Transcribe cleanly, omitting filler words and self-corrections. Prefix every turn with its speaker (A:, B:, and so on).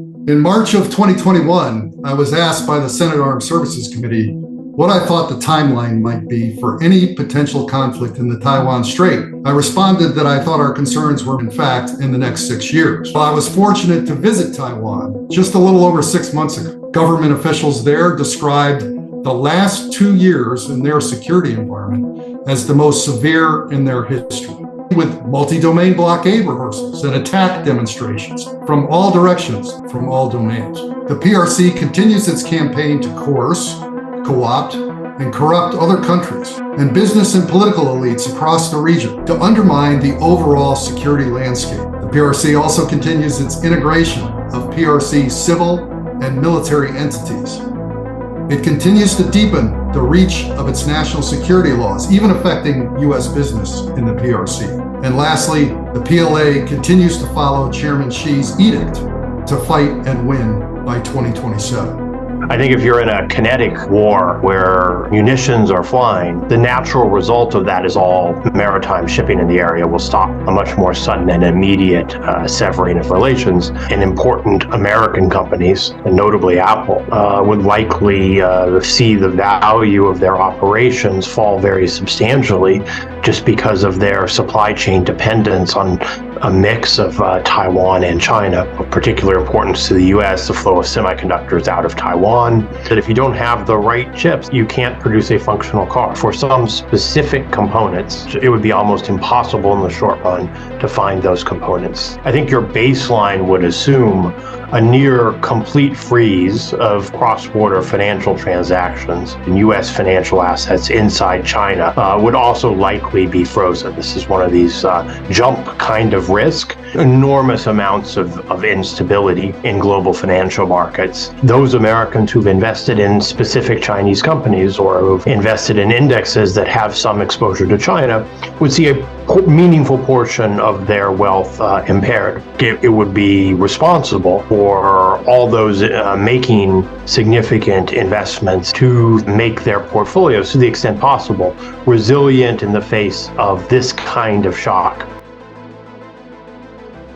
A: In March of 2021, I was asked by the Senate Armed Services Committee what I thought the timeline might be for any potential conflict in the Taiwan Strait. I responded that I thought our concerns were, in fact, in the next 6 years. Well, I was fortunate to visit Taiwan just a little over 6 months ago. Government officials there described the last 2 years in their security environment as the most severe in their history, with multi-domain blockade rehearsals and attack demonstrations from all directions, from all domains. The PRC continues its campaign to coerce, co-opt, and corrupt other countries and business and political elites across the region to undermine the overall security landscape. The PRC also continues its integration of PRC civil and military entities. It continues to deepen the reach of its national security laws, even affecting U.S. business in the PRC. And lastly, the PLA continues to follow Chairman Xi's edict to fight and win by 2027.
B: I think if you're in a kinetic war where munitions are flying, the natural result of that is all maritime shipping in the area will stop. A much more sudden and immediate severing of relations. And important American companies, and notably Apple, would likely see the value of their operations fall very substantially just because of their supply chain dependence on a mix of Taiwan and China. Of particular importance to the U.S., the flow of semiconductors out of Taiwan, that if you don't have the right chips, you can't produce a functional car. For some specific components, it would be almost impossible in the short run to find those components. I think your baseline would assume a near complete freeze of cross-border financial transactions and U.S. financial assets inside China would also likely be frozen. This is one of these jump kind of risk, enormous amounts of instability in global financial markets. Those Americans who've invested in specific Chinese companies or who've invested in indexes that have some exposure to China would see a meaningful portion of their wealth impaired. It would be responsible for all those making significant investments to make their portfolios, to the extent possible, resilient in the face of this kind of shock.